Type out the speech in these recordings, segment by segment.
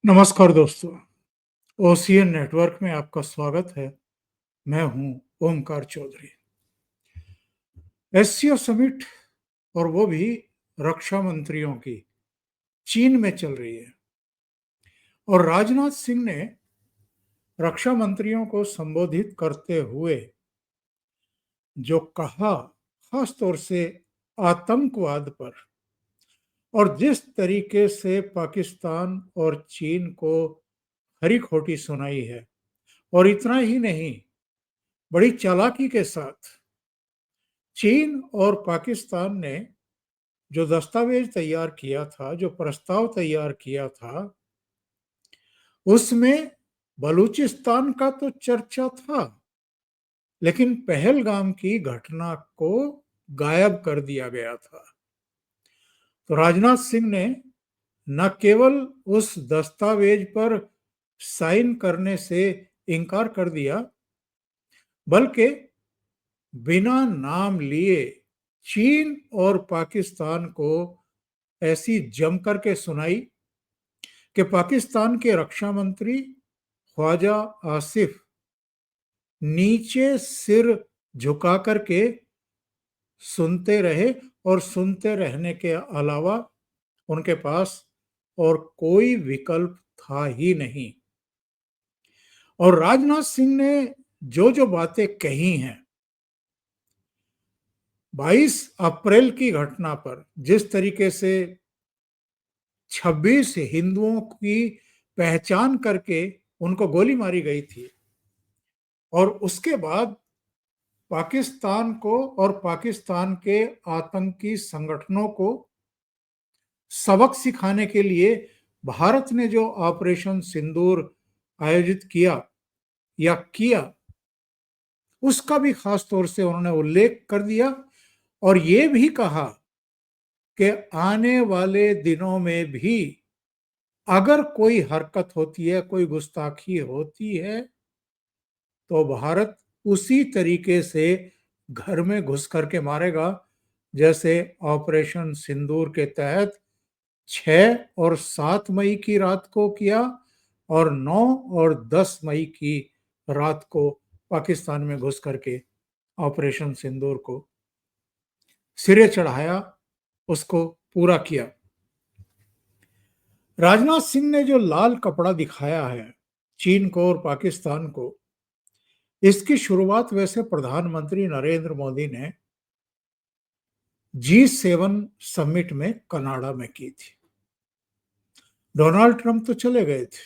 नमस्कार दोस्तों, ocean network में आपका स्वागत है। मैं हूं ओमकार चौधरी। एससीओ समिट और वो भी रक्षा मंत्रियों की चीन में चल रही है और राजनाथ सिंह ने रक्षा मंत्रियों को संबोधित करते हुए जो कहा, खास तौर से आतंकवाद पर और जिस तरीके से पाकिस्तान और चीन को खरी खोटी सुनाई है, और इतना ही नहीं, बड़ी चालाकी के साथ चीन और पाकिस्तान ने जो दस्तावेज तैयार किया था, जो प्रस्ताव तैयार किया था, उसमें बलूचिस्तान का तो चर्चा था, लेकिन पहलगाम की घटना को गायब कर दिया गया था। तो राजनाथ सिंह ने न केवल उस दस्तावेज पर साइन करने से इनकार कर दिया, बल्कि बिना नाम लिए चीन और पाकिस्तान को ऐसी जमकर के सुनाई कि पाकिस्तान के रक्षा मंत्री ख्वाजा आसिफ नीचे सिर झुका करके सुनते रहे और सुनते रहने के अलावा उनके पास और कोई विकल्प था ही नहीं। और राजनाथ सिंह ने जो जो बातें कही हैं, 22 अप्रैल की घटना पर जिस तरीके से 26 हिंदुओं की पहचान करके उनको गोली मारी गई थी, और उसके बाद पाकिस्तान को और पाकिस्तान के आतंकी संगठनों को सबक सिखाने के लिए भारत ने जो ऑपरेशन सिंदूर आयोजित किया, उसका भी खास तौर से उन्होंने उल्लेख कर दिया और ये भी कहा कि आने वाले दिनों में भी अगर कोई हरकत होती है, कोई गुस्ताखी होती है, तो भारत उसी तरीके से घर में घुस करके मारेगा, जैसे ऑपरेशन सिंदूर के तहत 6 और 7 मई की रात को किया और 9 और 10 मई की रात को पाकिस्तान में घुस करके ऑपरेशन सिंदूर को सिरे चढ़ाया, उसको पूरा किया। राजनाथ सिंह ने जो लाल कपड़ा दिखाया है चीन को और पाकिस्तान को, इसकी शुरुआत वैसे प्रधानमंत्री नरेंद्र मोदी ने G7 समिट में कनाडा में की थी। डोनाल्ड ट्रंप तो चले गए थे,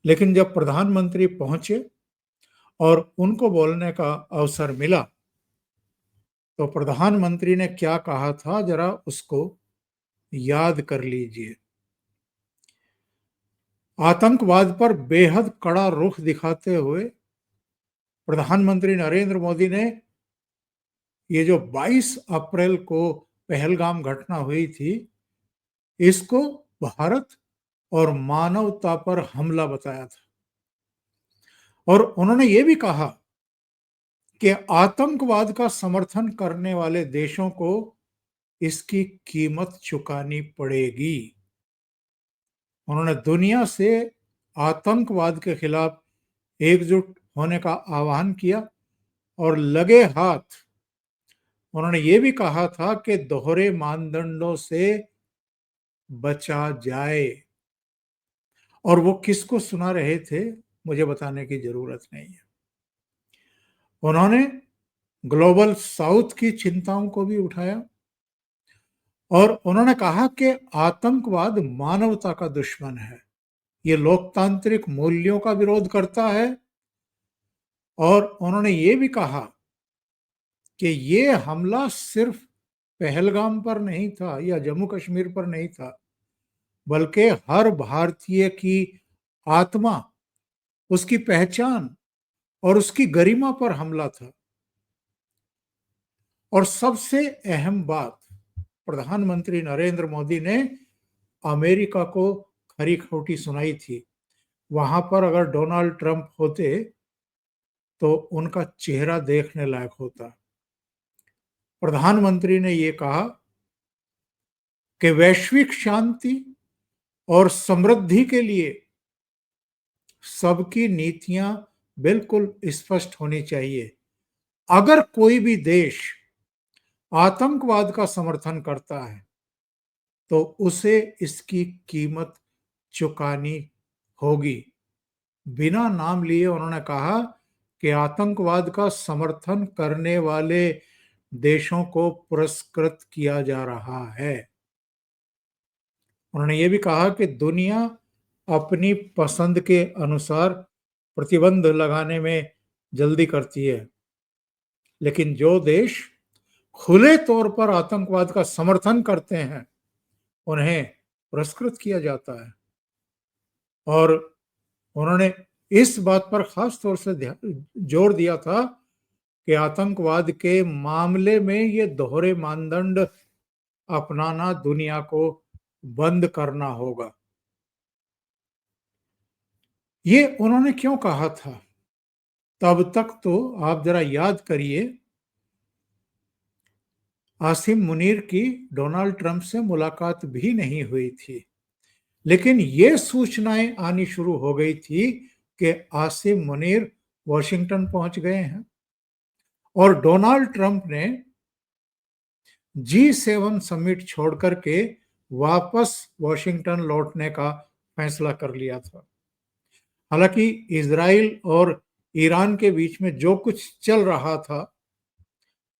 लेकिन जब प्रधानमंत्री पहुंचे और उनको बोलने का अवसर मिला, तो प्रधानमंत्री ने क्या कहा था, जरा उसको याद कर लीजिए। आतंकवाद पर बेहद कड़ा रुख दिखाते हुए प्रधानमंत्री नरेंद्र मोदी ने ये जो 22 अप्रैल को पहलगाम घटना हुई थी, इसको भारत और मानवता पर हमला बताया था। और उन्होंने ये भी कहा कि आतंकवाद का समर्थन करने वाले देशों को इसकी कीमत चुकानी पड़ेगी। उन्होंने दुनिया से आतंकवाद के खिलाफ एकजुट होने का आह्वान किया और लगे हाथ उन्होंने ये भी कहा था कि दोहरे मानदंडों से बचा जाए। और वो किसको सुना रहे थे, मुझे बताने की जरूरत नहीं है। उन्होंने ग्लोबल साउथ की चिंताओं को भी उठाया और उन्होंने कहा कि आतंकवाद मानवता का दुश्मन है, ये लोकतांत्रिक मूल्यों का विरोध करता है। और उन्होंने ये भी कहा कि ये हमला सिर्फ पहलगाम पर नहीं था या जम्मू कश्मीर पर नहीं था, बल्कि हर भारतीय की आत्मा, उसकी पहचान और उसकी गरिमा पर हमला था। और सबसे अहम बात, प्रधानमंत्री नरेंद्र मोदी ने अमेरिका को खरी खोटी सुनाई थी। वहां पर अगर डोनाल्ड ट्रंप होते तो उनका चेहरा देखने लायक होता। प्रधानमंत्री ने यह कहा कि वैश्विक शांति और समृद्धि के लिए सबकी नीतियां बिल्कुल स्पष्ट होनी चाहिए। अगर कोई भी देश आतंकवाद का समर्थन करता है तो उसे इसकी कीमत चुकानी होगी। बिना नाम लिए उन्होंने कहा कि आतंकवाद का समर्थन करने वाले देशों को पुरस्कृत किया जा रहा है। उन्होंने ये भी कहा कि दुनिया अपनी पसंद के अनुसार प्रतिबंध लगाने में जल्दी करती है, लेकिन जो देश खुले तौर पर आतंकवाद का समर्थन करते हैं उन्हें पुरस्कृत किया जाता है। और उन्होंने इस बात पर खास तौर से जोर दिया था कि आतंकवाद के मामले में ये दोहरे मानदंड अपनाना दुनिया को बंद करना होगा। ये उन्होंने क्यों कहा था? तब तक तो आप जरा याद करिए, आसिम मुनीर की डोनाल्ड ट्रंप से मुलाकात भी नहीं हुई थी, लेकिन ये सूचनाएं आनी शुरू हो गई थी कि आसिम मुनीर वॉशिंगटन पहुंच गए हैं और डोनाल्ड ट्रंप ने G7 समिट छोड़कर के वापस वॉशिंगटन लौटने का फैसला कर लिया था। हालांकि इजराइल और ईरान के बीच में जो कुछ चल रहा था,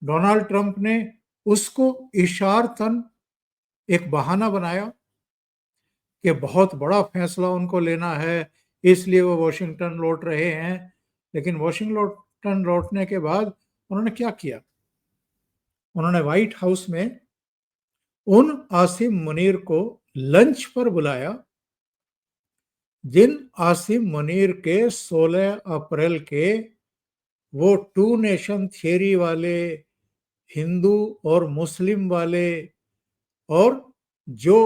डोनाल्ड ट्रंप ने उसको इशारतन एक बहाना बनाया कि बहुत बड़ा फैसला उनको लेना है, इसलिए वो वॉशिंगटन लौट रहे हैं। लेकिन वॉशिंगटन लौटने के बाद उन्होंने क्या किया? उन्होंने व्हाइट हाउस में उन आसिम मुनीर को लंच पर बुलाया जिन आसिम मुनीर के 16 अप्रैल के वो टू नेशन थियरी वाले, हिंदू और मुस्लिम वाले, और जो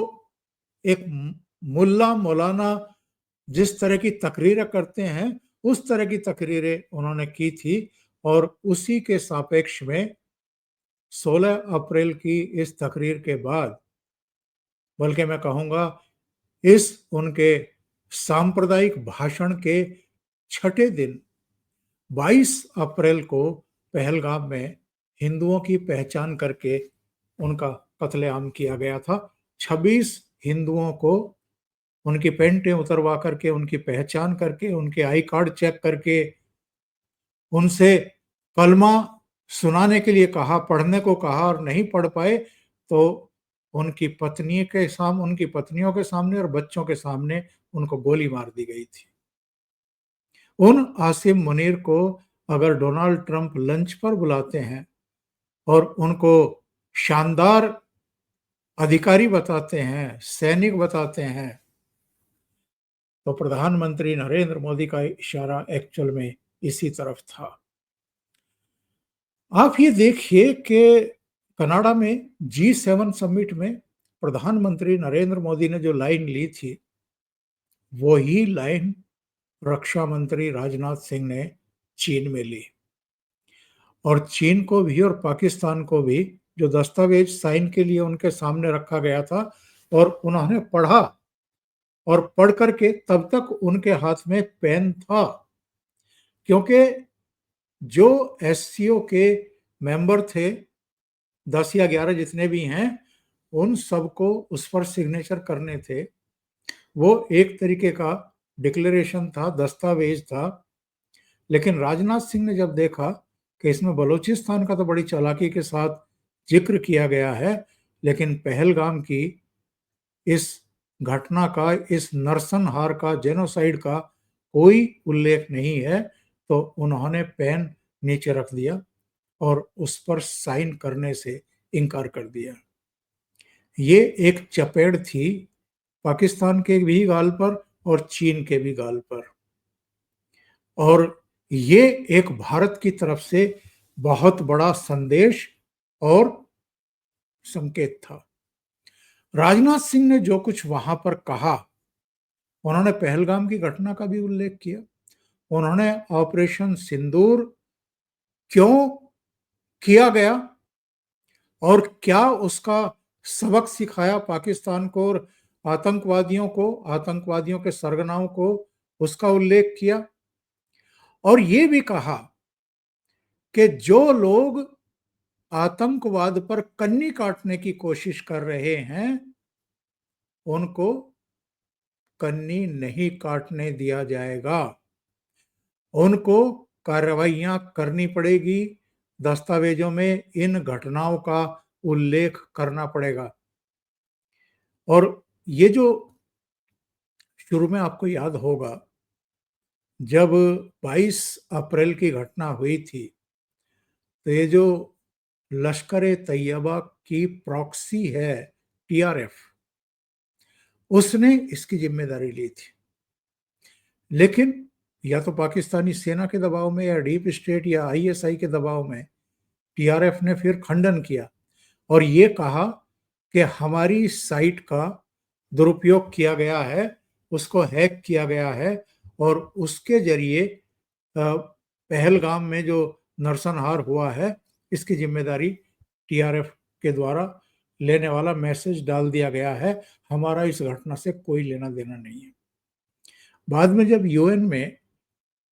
एक मुल्ला मौलाना जिस तरह की तकरीरें करते हैं उस तरह की तकरीरें उन्होंने की थी, और उसी के सापेक्ष में 16 अप्रैल की इस तकरीर के बाद, बल्कि मैं कहूँगा इस उनके सांप्रदायिक भाषण के छठे दिन 22 अप्रैल को पहलगाम में हिंदुओं की पहचान करके उनका कत्लेआम किया गया था। 26 हिंदुओं को उनकी पेंटें उतरवा करके, उनकी पहचान करके, उनके आई कार्ड चेक करके, उनसे कलमा सुनाने के लिए कहा, पढ़ने को कहा, और नहीं पढ़ पाए तो उनकी पत्नियों के सामने और बच्चों के सामने उनको गोली मार दी गई थी। उन आसिम मुनीर को अगर डोनाल्ड ट्रंप लंच पर बुलाते हैं और उनको शानदार अधिकारी बताते हैं, सैनिक बताते हैं, तो प्रधानमंत्री नरेंद्र मोदी का इशारा एक्चुअल में इसी तरफ था। आप ये देखिए कि कनाडा में G7 समिट में प्रधानमंत्री नरेंद्र मोदी ने जो लाइन ली थी, वही लाइन रक्षा मंत्री राजनाथ सिंह ने चीन में ली। और चीन को भी और पाकिस्तान को भी जो दस्तावेज साइन के लिए उनके सामने रखा गया था और उन्होंने पढ़ा, और पढ़ करके तब तक उनके हाथ में पेन था, क्योंकि जो एससीओ के मेंबर थे 10 या 11 जितने भी हैं, उन सबको उस पर सिग्नेचर करने थे। वो एक तरीके का डिक्लेरेशन था, दस्तावेज था। लेकिन राजनाथ सिंह ने जब देखा कि इसमें बलूचिस्तान का तो बड़ी चालाकी के साथ जिक्र किया गया है, लेकिन पहलगाम की इस घटना का, इस नरसंहार का, जेनोसाइड का कोई उल्लेख नहीं है, तो उन्होंने पेन नीचे रख दिया और उस पर साइन करने से इनकार कर दिया। ये एक चपेड़ थी पाकिस्तान के भी गाल पर और चीन के भी गाल पर, और ये एक भारत की तरफ से बहुत बड़ा संदेश और संकेत था। राजनाथ सिंह ने जो कुछ वहां पर कहा, उन्होंने पहलगाम की घटना का भी उल्लेख किया। उन्होंने ऑपरेशन सिंदूर क्यों किया गया और क्या उसका सबक सिखाया पाकिस्तान को और आतंकवादियों के सरगनाओं को उसका उल्लेख किया और ये भी कहा कि जो लोग आतंकवाद पर कन्नी काटने की कोशिश कर रहे हैं उनको कन्नी नहीं काटने दिया जाएगा, उनको कार्रवाइयां करनी पड़ेगी, दस्तावेजों में इन घटनाओं का उल्लेख करना पड़ेगा। और ये जो शुरू में आपको याद होगा जब 22 अप्रैल की घटना हुई थी तो ये जो लश्कर ए तैयबा की प्रॉक्सी है टीआरएफ, उसने इसकी जिम्मेदारी ली थी। लेकिन या तो पाकिस्तानी सेना के दबाव में या डीप स्टेट या आईएसआई के दबाव में टीआरएफ ने फिर खंडन किया और ये कहा कि हमारी साइट का दुरुपयोग किया गया है, उसको हैक किया गया है और उसके जरिए पहलगाम में जो नरसंहार हुआ है इसकी जिम्मेदारी टीआरएफ के द्वारा लेने वाला मैसेज डाल दिया गया है, हमारा इस घटना से कोई लेना देना नहीं है। बाद में जब यूएन में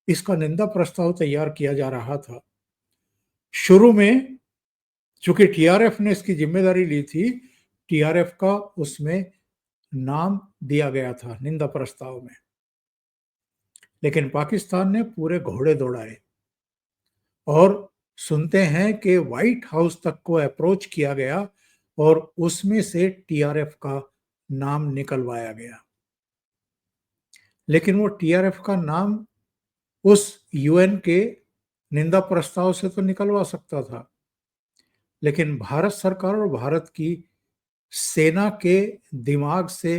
इसका निंदा प्रस्ताव तैयार किया जा रहा था, शुरू में चूंकि टीआरएफ ने इसकी जिम्मेदारी ली थी, टीआरएफ का उसमें नाम दिया गया था निंदा प्रस्ताव में, लेकिन पाकिस्तान ने पूरे घोड़े दौड़ाए और सुनते हैं कि व्हाइट हाउस तक को अप्रोच किया गया और उसमें से टीआरएफ का नाम निकलवाया गया। लेकिन वो टीआरएफ का नाम उस यूएन के निंदा प्रस्ताव से तो निकलवा सकता था, लेकिन भारत सरकार और भारत की सेना के दिमाग से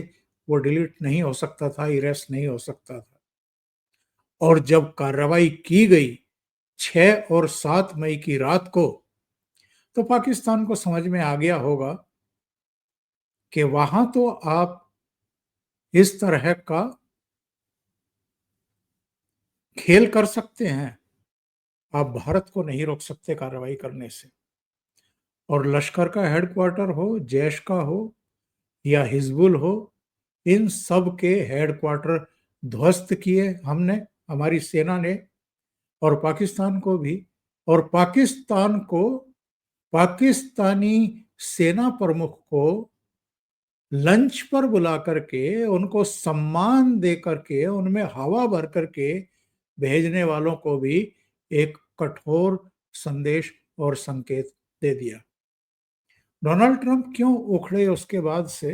वो डिलीट नहीं हो सकता था, इरेस नहीं हो सकता था। और जब कार्रवाई की गई 6 और 7 मई की रात को, तो पाकिस्तान को समझ में आ गया होगा कि वहां तो आप इस तरह का खेल कर सकते हैं, आप भारत को नहीं रोक सकते कार्रवाई करने से। और लश्कर का हेडक्वार्टर हो, जैश का हो या हिजबुल हो, इन सब के हेडक्वार्टर ध्वस्त किए हमने, हमारी सेना ने, और पाकिस्तान को भी। और पाकिस्तान को, पाकिस्तानी सेना प्रमुख को लंच पर बुला करके, उनको सम्मान दे करके, उनमें हवा भर करके भेजने वालों को भी एक कठोर संदेश और संकेत दे दिया। डोनाल्ड ट्रंप क्यों उखड़े उसके बाद से?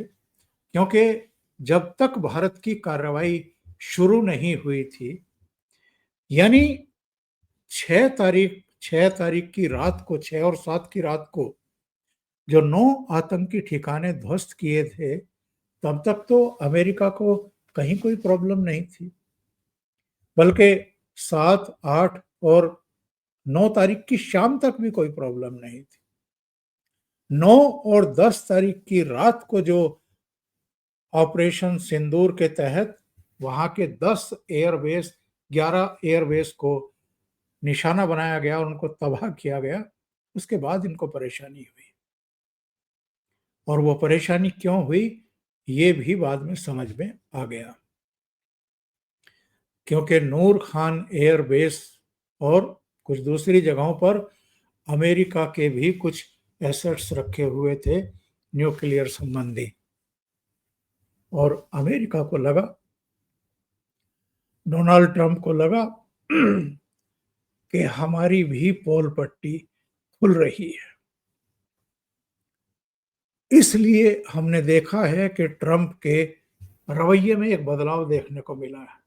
क्योंकि जब तक भारत की कार्रवाई शुरू नहीं हुई थी, यानी 6 तारीख की रात को, 6 और 7 की रात को जो 9 आतंकी ठिकाने ध्वस्त किए थे, तब तक तो अमेरिका को कहीं कोई प्रॉब्लम नहीं थी, बल्कि 7, 8 और 9 तारीख की शाम तक भी कोई प्रॉब्लम नहीं थी। 9 और 10 तारीख की रात को जो ऑपरेशन सिंदूर के तहत वहां के 10 एयरबेस, 11 एयरबेस को निशाना बनाया गया और उनको तबाह किया गया, उसके बाद इनको परेशानी हुई। और वो परेशानी क्यों हुई ये भी बाद में समझ में आ गया, क्योंकि नूर खान एयरबेस और कुछ दूसरी जगहों पर अमेरिका के भी कुछ एसेट्स रखे हुए थे न्यूक्लियर संबंधी, और अमेरिका को लगा, डोनाल्ड ट्रंप को लगा कि हमारी भी पोल पट्टी खुल रही है। इसलिए हमने देखा है कि ट्रंप के रवैये में एक बदलाव देखने को मिला है।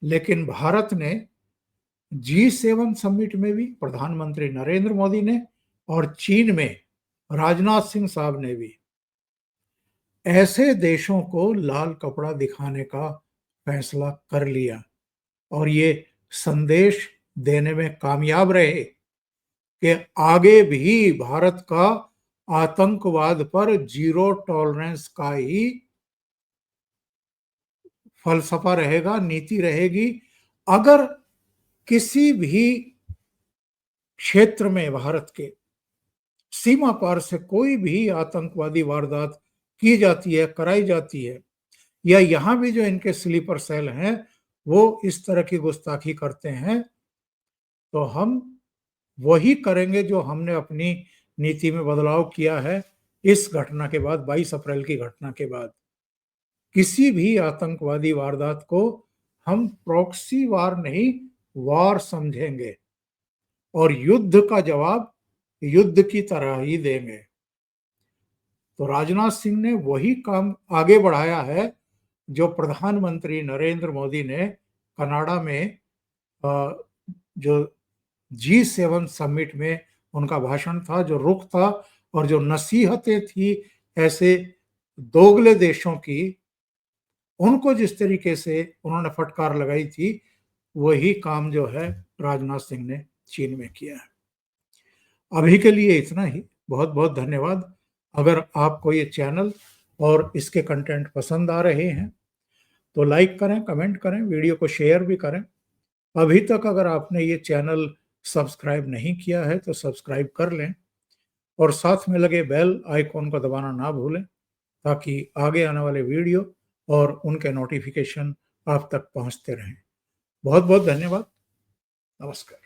लेकिन भारत ने G7 समिट में भी, प्रधानमंत्री नरेंद्र मोदी ने, और चीन में राजनाथ सिंह साहब ने भी ऐसे देशों को लाल कपड़ा दिखाने का फैसला कर लिया और ये संदेश देने में कामयाब रहे कि आगे भी भारत का आतंकवाद पर जीरो टॉलरेंस का ही फलसफा रहेगा, नीति रहेगी। अगर किसी भी क्षेत्र में भारत के सीमा पार से कोई भी आतंकवादी वारदात की जाती है, कराई जाती है, या यहाँ भी जो इनके स्लीपर सेल हैं वो इस तरह की गुस्ताखी करते हैं, तो हम वही करेंगे जो हमने अपनी नीति में बदलाव किया है इस घटना के बाद, 22 अप्रैल की घटना के बाद। किसी भी आतंकवादी वारदात को हम प्रॉक्सी वार नहीं, वार समझेंगे और युद्ध का जवाब युद्ध की तरह ही देंगे। तो राजनाथ सिंह ने वही काम आगे बढ़ाया है जो प्रधानमंत्री नरेंद्र मोदी ने कनाडा में जो G7 समिट में उनका भाषण था, जो रुख था और जो नसीहतें थी ऐसे दोगले देशों की, उनको जिस तरीके से उन्होंने फटकार लगाई थी, वही काम जो है राजनाथ सिंह ने चीन में किया है। अभी के लिए इतना ही। बहुत बहुत धन्यवाद। अगर आपको ये चैनल और इसके कंटेंट पसंद आ रहे हैं तो लाइक करें, कमेंट करें, वीडियो को शेयर भी करें। अभी तक अगर आपने ये चैनल सब्सक्राइब नहीं किया है तो सब्सक्राइब कर लें और साथ में लगे बेल आइकॉन को दबाना ना भूलें, ताकि आगे आने वाले वीडियो और उनके नोटिफिकेशन आप तक पहुंचते रहें। बहुत बहुत धन्यवाद। नमस्कार।